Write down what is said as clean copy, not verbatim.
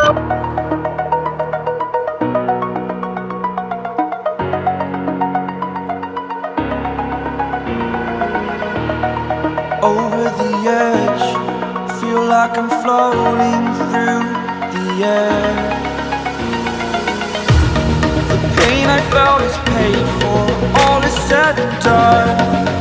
Over the edge, feel like I'm floating through the air. The pain I felt is paid for, all is said and done.